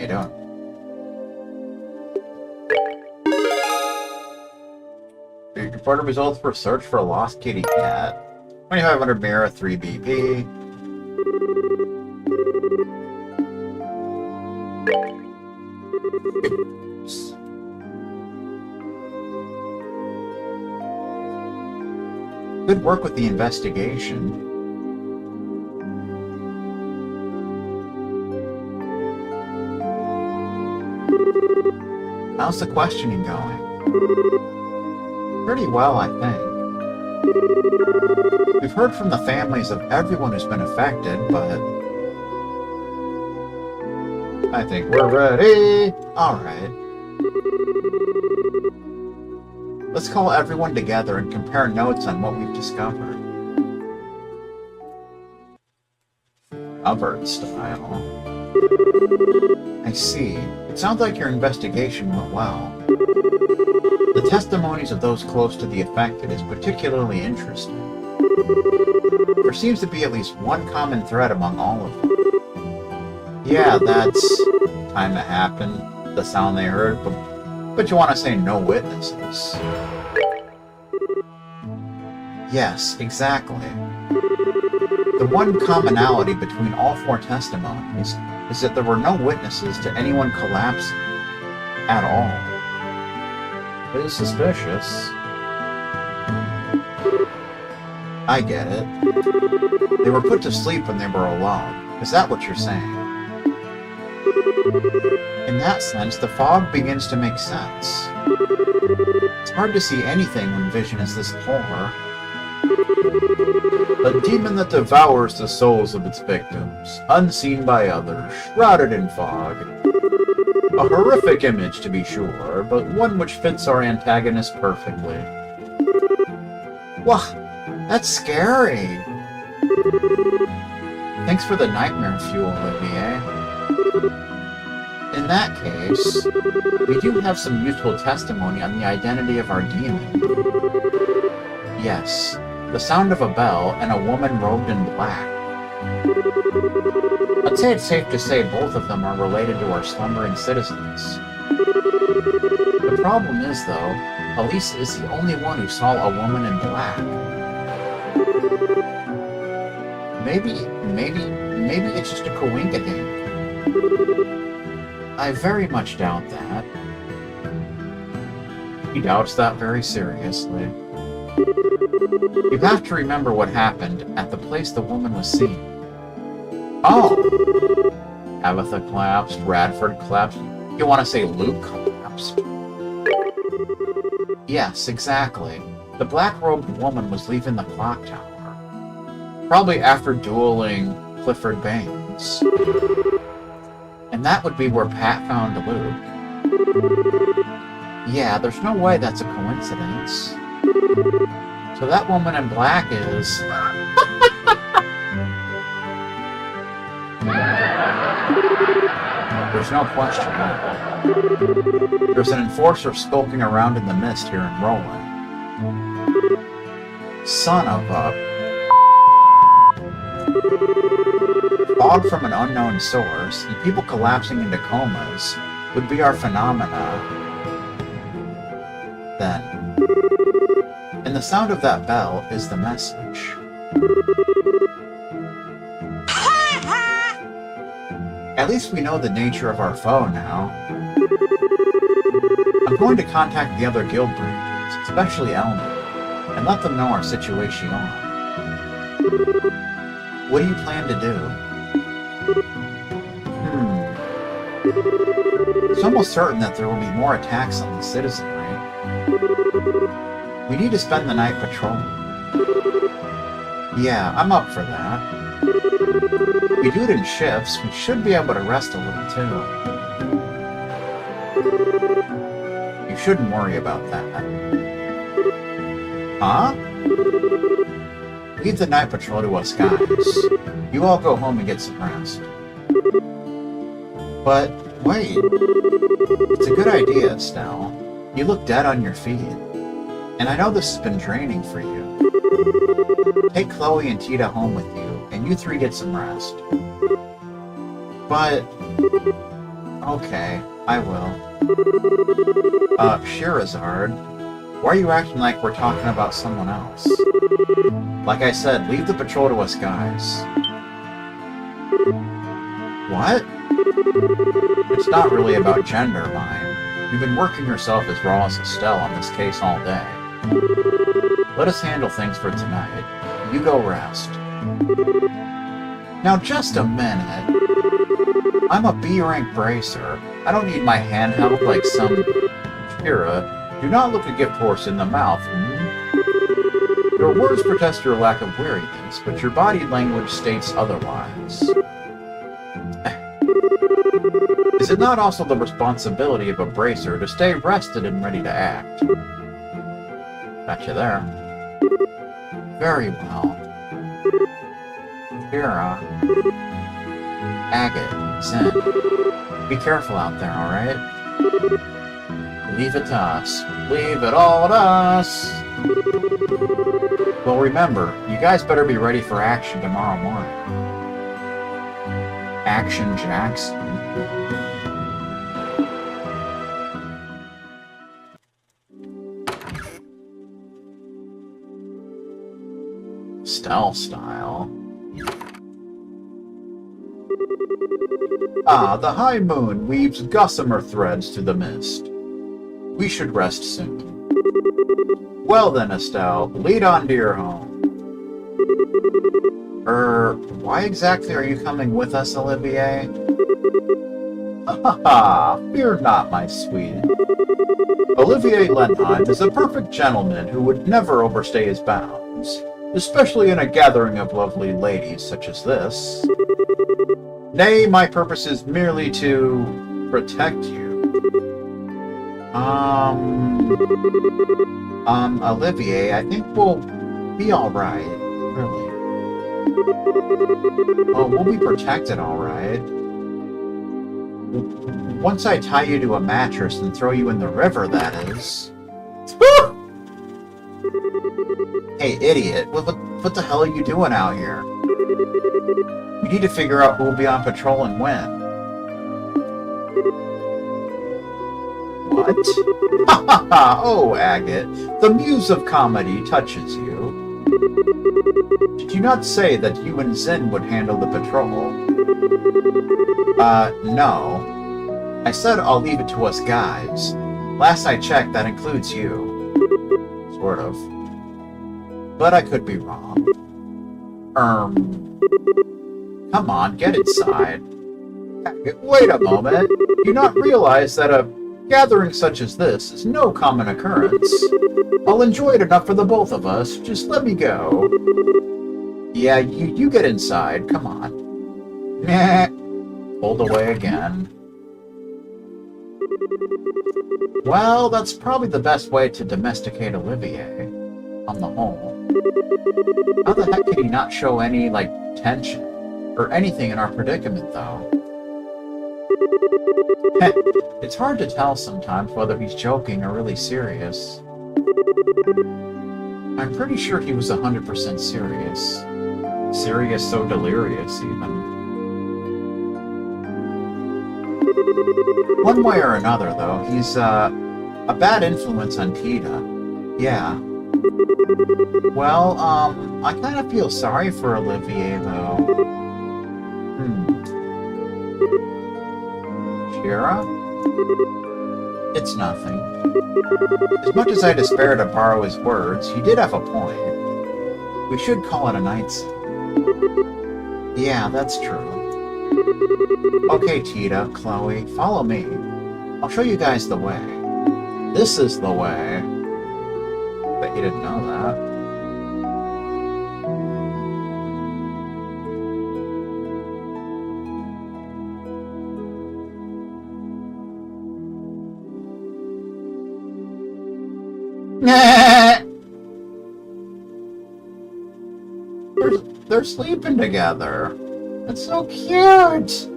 you doing? Reported results for search for a lost kitty cat. 2500 Mira, 3 BP. Oops. Good work with the investigation. How's the questioning going? Pretty well, I think. We've heard from the families of everyone who's been affected, but I think we're ready. Alright. Let's call everyone together and compare notes on what we've discovered. Hubbard style. I see. It sounds like your investigation went well. The testimonies of those close to the affected is particularly interesting. There seems to be at least one common thread among all of them. Yeah, that's time that happened, the sound they heard, but you want to say no witnesses. Yes, exactly. The one commonality between all four testimonies is that there were no witnesses to anyone collapsing at all. It is suspicious. I get it. They were put to sleep when they were alone. Is that what you're saying? In that sense, the fog begins to make sense. It's hard to see anything when vision is this poor. A demon that devours the souls of its victims, unseen by others, shrouded in fog. A horrific image, to be sure, but one which fits our antagonist perfectly. Wah, that's scary. Thanks for the nightmare fuel, Olivier. In that case, we do have some useful testimony on the identity of our demon. Yes, the sound of a bell and a woman robed in black. I'd say it's safe to say both of them are related to our slumbering citizens. The problem is, though, Elise is the only one who saw a woman in black. Maybe it's just a coinkydink. I very much doubt that. He doubts that very seriously. You have to remember what happened at the place the woman was seen. Oh! Abatha collapsed, Radford collapsed. You want to say Luke collapsed? Yes, exactly. The black-robed woman was leaving the clock tower. Probably after dueling Clifford Baines. And that would be where Pat found Luke. Yeah, there's no way that's a coincidence. So that woman in black is... There's no question. There's an enforcer skulking around in the mist here in Roland. Son of a... Fog from an unknown source, and people collapsing into comas, would be our phenomena. Then. And the sound of that bell is the message. At least we know the nature of our foe now. I'm going to contact the other guild branches, especially Elmer, and let them know our situation. What do you plan to do? It's almost certain that there will be more attacks on the citizenry. We need to spend the night patrolling. Yeah, I'm up for that. If we do it in shifts, we should be able to rest a little too. You shouldn't worry about that. Huh? Leave the night patrol to us guys. You all go home and get some rest. But, wait. It's a good idea, Estelle. You look dead on your feet. And I know this has been draining for you. Take Chloe and Tita home with you, and you three get some rest. But... Okay, I will. Shirazard, why are you acting like we're talking about someone else? Like I said, leave the patrol to us guys. What? It's not really about gender, mind. You've been working yourself as raw as Estelle on this case all day. Let us handle things for tonight. You go rest. Now just a minute. I'm a B-rank bracer. I don't need my hand held like some... Shira, do not look a gift horse in the mouth, Your words protest your lack of weariness, but your body language states otherwise. Is it not also the responsibility of a bracer to stay rested and ready to act? Got you there. Very well. Shira. Agate. Zen. Be careful out there, alright? Leave it to us. Leave it all to us! Well, remember, you guys better be ready for action tomorrow morning. Action Jackson. Stealth style. Ah, the high moon weaves gossamer threads through the mist. We should rest soon. Well then, Estelle, lead on to your home. Why exactly are you coming with us, Olivier? Ha! Fear not, my sweet. Olivier Lenheim is a perfect gentleman who would never overstay his bounds, especially in a gathering of lovely ladies such as this. Nay, my purpose is merely to protect you. Olivier, I think we'll be alright, really. Oh, we'll be protected alright. Once I tie you to a mattress and throw you in the river, that is. Hey, idiot, what the hell are you doing out here? We need to figure out who will be on patrol and when. What? Ha ha ha! Oh, Agate, the muse of comedy touches you. Did you not say that you and Zen would handle the patrol? No. I said I'll leave it to us guys. Last I checked, that includes you. Sort of. But I could be wrong. Come on, get inside. Wait a moment. Do you not realize that a gathering such as this is no common occurrence? I'll enjoy it enough for the both of us. Just let me go. Yeah, you get inside. Come on. Nah. Pulled away again. Well, that's probably the best way to domesticate Olivier. On the whole. How the heck could he not show any, tension? Or anything in our predicament, though? It's hard to tell sometimes whether he's joking or really serious. I'm pretty sure he was 100% serious. Serious so delirious, even. One way or another, though, he's, a bad influence on Tita. Yeah. Well, I kind of feel sorry for Olivier, though. Shira? It's nothing. As much as I despair to borrow his words, he did have a point. We should call it a night soon. Yeah, that's true. Okay, Tita, Chloe, follow me. I'll show you guys the way. This is the way. Bet you didn't know that. They're sleeping together. That's so cute.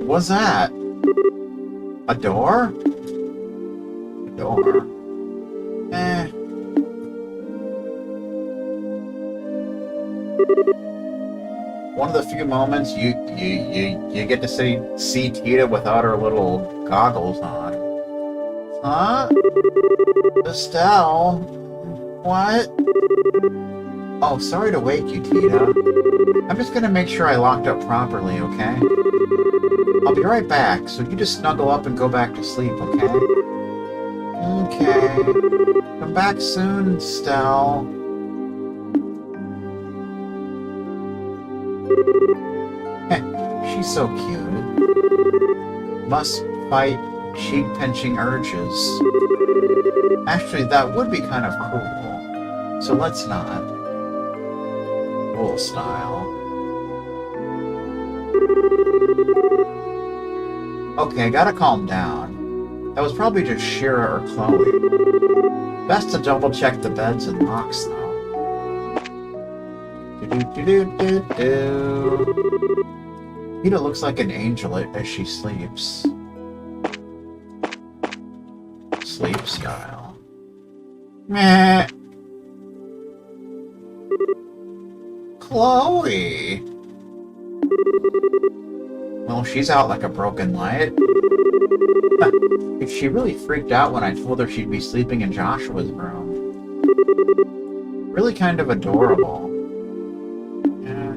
What's that? A door? A door. one of the few moments you get to see Tita without her little goggles on. Huh? Estelle? What? Oh, sorry to wake you, Tita. I'm just gonna make sure I locked up properly, okay? I'll be right back, so you just snuggle up and go back to sleep, okay? Okay. Come back soon, Estelle. She's so cute. Must fight cheek-pinching urges. Actually, that would be kind of cruel. So let's not. Cool style. Okay, I gotta calm down. That was probably just Shira or Chloe. Best to double-check the beds and locks, though. Do-do-do-do-do-do. Tita looks like an angel as she sleeps. Sleep style. Meh. Chloe! Well, she's out like a broken light. She really freaked out when I told her she'd be sleeping in Joshua's room. Really kind of adorable. Yeah.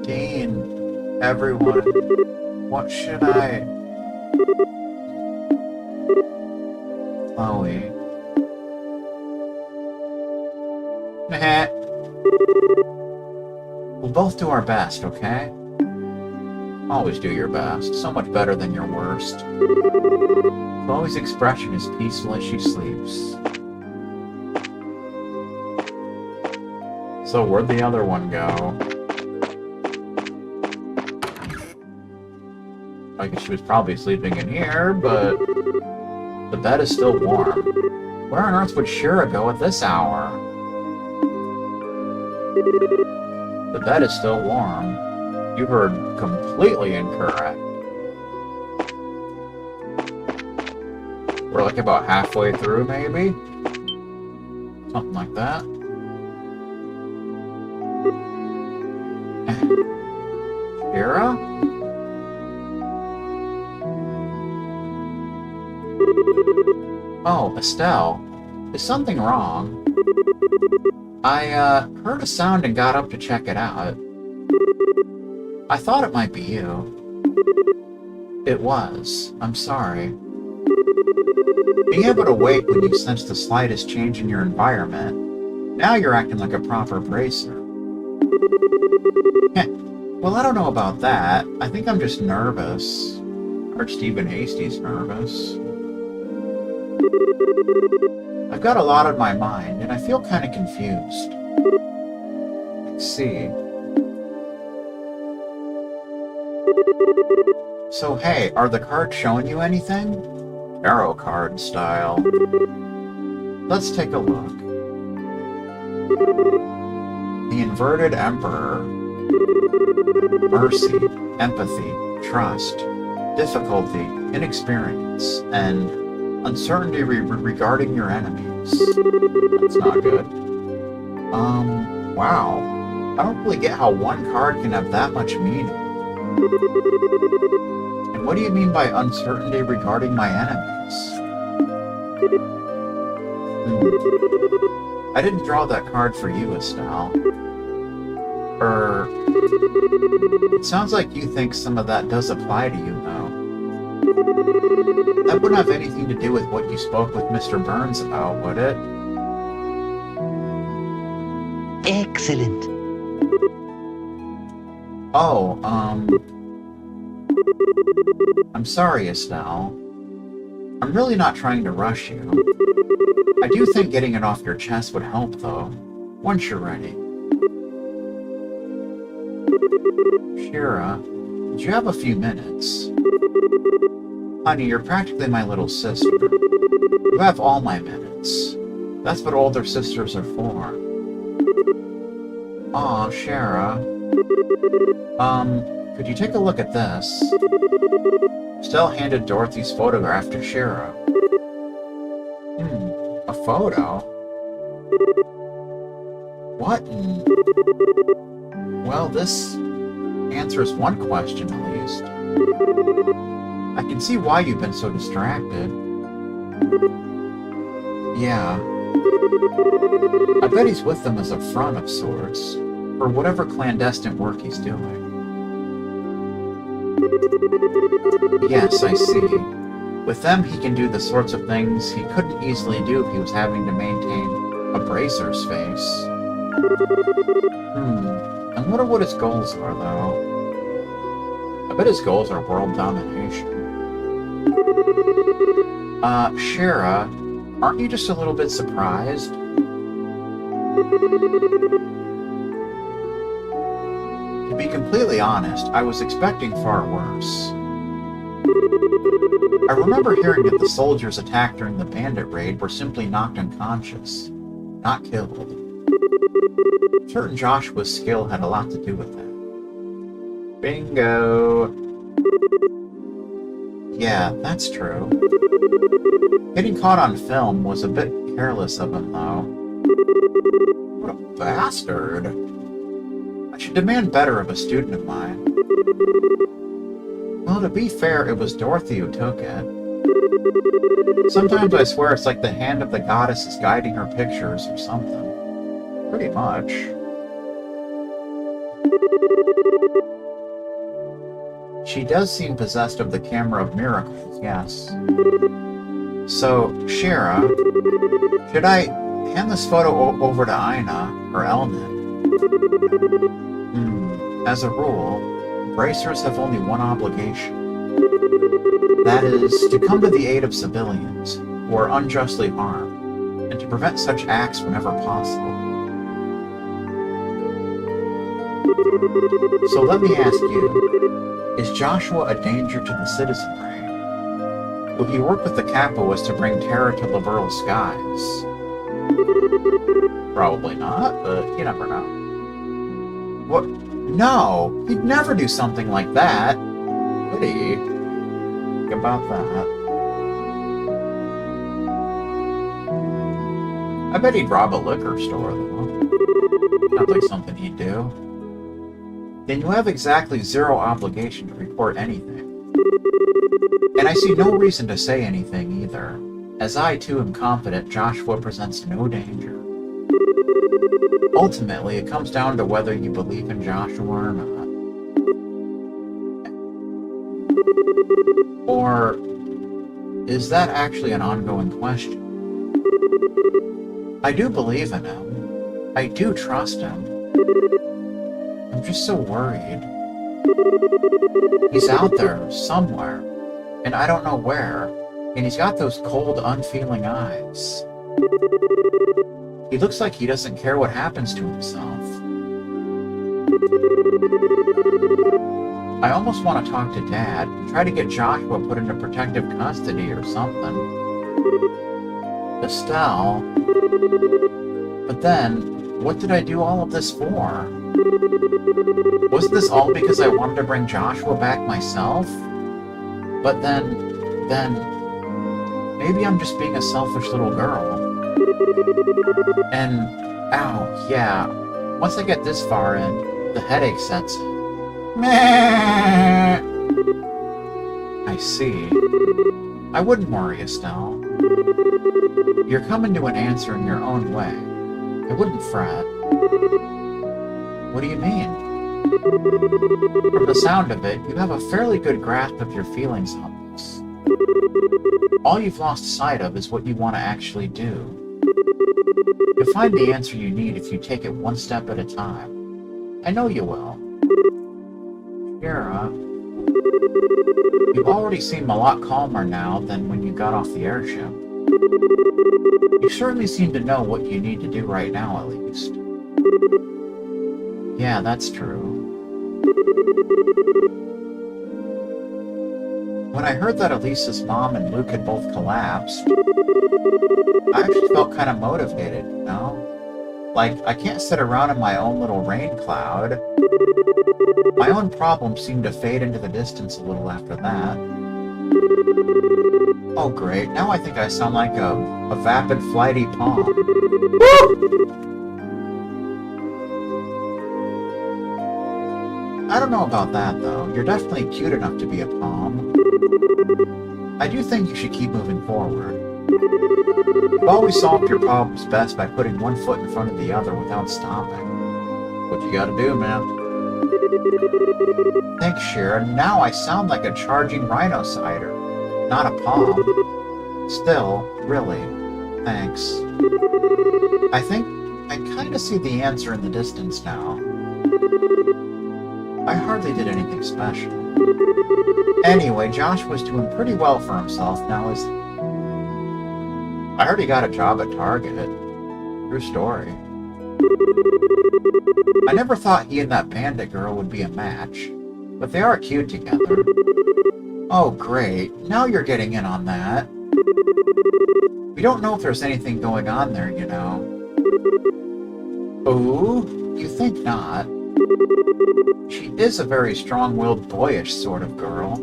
Dean, everyone, what should I... Chloe. Meh. We'll both do our best, okay? Always do your best. So much better than your worst. Chloe's expression is peaceful as she sleeps. So where'd the other one go? I guess she was probably sleeping in here, but the bed is still warm. Where on earth would Shira go at this hour? The bed is still warm. You heard completely incorrect. We're like about halfway through, maybe? Something like that. Shira? Oh, Estelle. Is something wrong? I, heard a sound and got up to check it out. I thought it might be you. It was. I'm sorry. Being able to wake when you sense the slightest change in your environment, now you're acting like a proper bracer. Well, I don't know about that. I think I'm just nervous. Or Stephen Hasty's nervous. I've got a lot on my mind, and I feel kind of confused. Let's see. So hey, are the cards showing you anything? Tarot card style. Let's take a look. The Inverted Emperor. Mercy, empathy, trust, difficulty, inexperience, and uncertainty regarding your enemies. That's not good. Wow. I don't really get how one card can have that much meaning. And what do you mean by uncertainty regarding my enemies? I didn't draw that card for you, Estelle. It sounds like you think some of that does apply to you, though. That wouldn't have anything to do with what you spoke with Mr. Burns about, would it? Excellent. Oh, I'm sorry, Estelle. I'm really not trying to rush you. I do think getting it off your chest would help, though, once you're ready. Shira, do you have a few minutes? Honey, you're practically my little sister. You have all my minutes. That's what older sisters are for. Aw, Shira. Could you take a look at this? Estelle handed Dorothy's photograph to Shira. A photo? What in Well, this answers one question, at least. I can see why you've been so distracted. Yeah. I bet he's with them as a front of sorts, for whatever clandestine work he's doing. Yes, I see. With them, he can do the sorts of things he couldn't easily do if he was having to maintain a bracer's face. I wonder what his goals are, though. I bet his goals are world domination. Shira, aren't you just a little bit surprised? To be completely honest, I was expecting far worse. I remember hearing that the soldiers attacked during the bandit raid were simply knocked unconscious, not killed. Certain Joshua's skill had a lot to do with that. Bingo! Yeah, that's true. Getting caught on film was a bit careless of him, though. What a bastard! I should demand better of a student of mine. Well, to be fair, it was Dorothy who took it. Sometimes I swear it's like the hand of the goddess is guiding her pictures or something. Pretty much. She does seem possessed of the camera of miracles, yes. So, Shira, should I hand this photo over to Aina, or Elnit? As a rule, bracers have only one obligation. That is, to come to the aid of civilians who are unjustly harmed, and to prevent such acts whenever possible. So let me ask you, is Joshua a danger to the citizenry? Will he work with the Capoists to bring terror to liberal skies? Probably not, but you never know. What? No! He'd never do something like that! Would he? Think about that. I bet he'd rob a liquor store, though. Sounds like something he'd do. Then you have exactly zero obligation to report anything. And I see no reason to say anything either, as I too am confident Joshua presents no danger. Ultimately, it comes down to whether you believe in Joshua or not. Or is that actually an ongoing question? I do believe in him. I do trust him. I'm just so worried. He's out there, somewhere, and I don't know where, and he's got those cold, unfeeling eyes. He looks like he doesn't care what happens to himself. I almost want to talk to Dad, try to get Joshua put into protective custody or something. Estelle. But then, what did I do all of this for? Wasn't this all because I wanted to bring Joshua back myself? But then, maybe I'm just being a selfish little girl. And, ow, yeah, once I get this far in, the headache sets in. Meh. I see. I wouldn't worry, Estelle. You're coming to an answer in your own way. I wouldn't fret. What do you mean? From the sound of it, you have a fairly good grasp of your feelings on this. All you've lost sight of is what you want to actually do. You'll find the answer you need if you take it one step at a time. I know you will. Shira, you already seem a lot calmer now than when you got off the airship. You certainly seem to know what you need to do right now, at least. Yeah, that's true. When I heard that Elisa's mom and Luke had both collapsed, I actually felt kind of motivated, you know? Like, I can't sit around in my own little rain cloud. My own problems seemed to fade into the distance a little after that. Oh great, now I think I sound like a vapid, flighty palm. I don't know about that, though. You're definitely cute enough to be a pom. I do think you should keep moving forward. You've always solved your problems best by putting one foot in front of the other without stopping. What you gotta do, man. Thanks, Sharon. Now I sound like a charging rhino-cider, not a pom. Still, really, thanks. I think I kinda see the answer in the distance now. I hardly did anything special. Anyway, Josh was doing pretty well for himself now. I heard he got a job at Target. True story. I never thought he and that bandit girl would be a match, but they are cute together. Oh great, now you're getting in on that. We don't know if there's anything going on there, you know. Ooh, you think not? She is a very strong-willed, boyish sort of girl.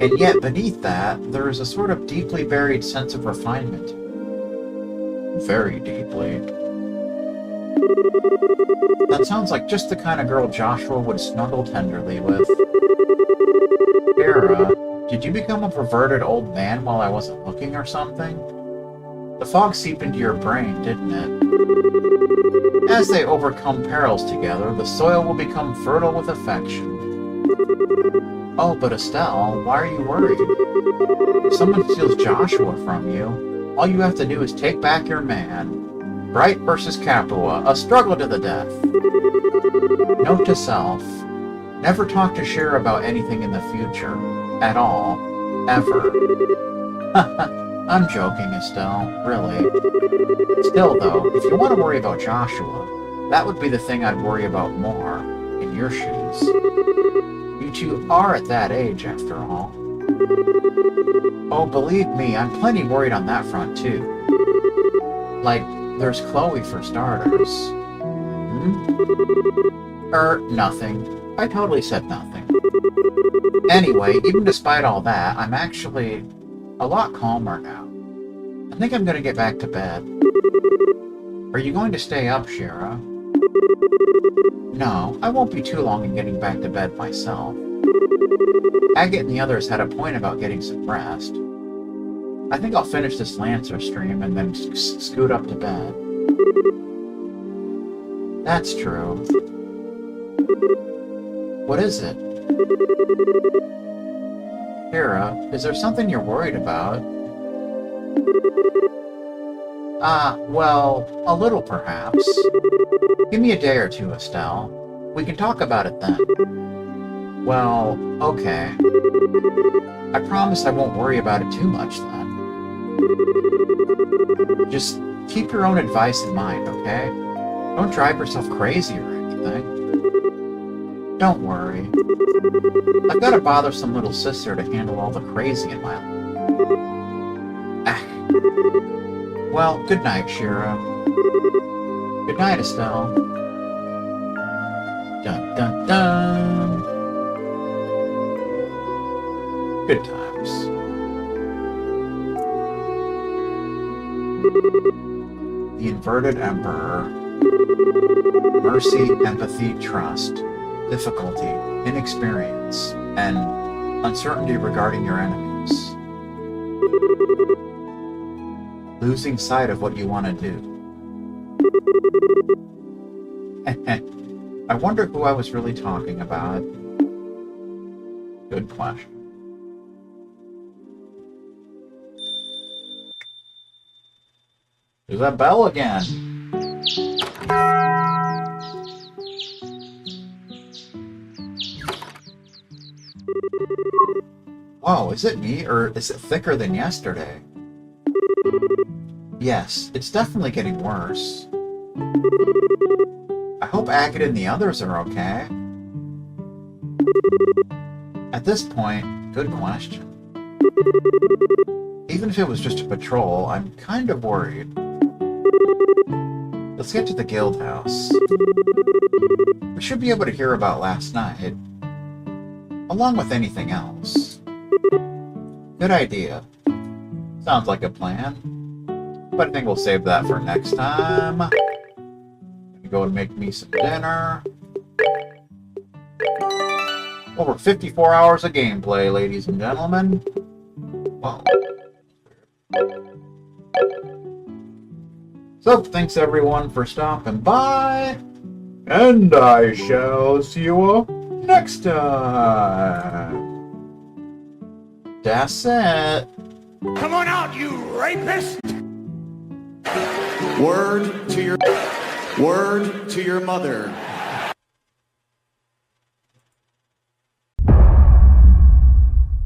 And yet, beneath that, there is a sort of deeply buried sense of refinement. Very deeply. That sounds like just the kind of girl Joshua would snuggle tenderly with. Sarah, did you become a perverted old man while I wasn't looking or something? The fog seeped into your brain, didn't it? As they overcome perils together, the soil will become fertile with affection. Oh, but Estelle, why are you worried? If someone steals Joshua from you, all you have to do is take back your man. Bright versus Capua, a struggle to the death. Note to self, never talk to Cher about anything in the future. At all. Ever. I'm joking, Estelle. Really. Still, though, if you want to worry about Joshua, that would be the thing I'd worry about more, in your shoes. You two are at that age, after all. Oh, believe me, I'm plenty worried on that front, too. Like, there's Chloe for starters. Nothing. I totally said nothing. Anyway, even despite all that, I'm actually a lot calmer now. I think I'm gonna get back to bed. Are you going to stay up, Shira? No, I won't be too long in getting back to bed myself. Agate and the others had a point about getting some rest. I think I'll finish this Lancer stream and then scoot up to bed. That's true. What is it? Shira, is there something you're worried about? Well, a little perhaps. Give me a day or two, Estelle. We can talk about it then. Well, okay. I promise I won't worry about it too much then. Just keep your own advice in mind, okay? Don't drive yourself crazy or anything. Don't worry. I've got a bothersome little sister to handle all the crazy in my life. Well, good night, Shira. Good night, Estelle. Dun dun dun. Good times. The Inverted Emperor. Mercy, empathy, trust. Difficulty, inexperience, and uncertainty regarding your enemies. Losing sight of what you want to do. I wonder who I was really talking about. Good question. There's that bell again. Whoa, is it me, or is it thicker than yesterday? Yes, it's definitely getting worse. I hope Agate and the others are okay. At this point, good question. Even if it was just a patrol, I'm kind of worried. Let's get to the guild house. We should be able to hear about last night, along with anything else. Good idea. Sounds like a plan. But I think we'll save that for next time. Gonna go and make me some dinner. Over 54 hours of gameplay, ladies and gentlemen. Wow. So, thanks everyone for stopping by. And I shall see you all next time. That's it. Come on out, you rapist! Word to your mother.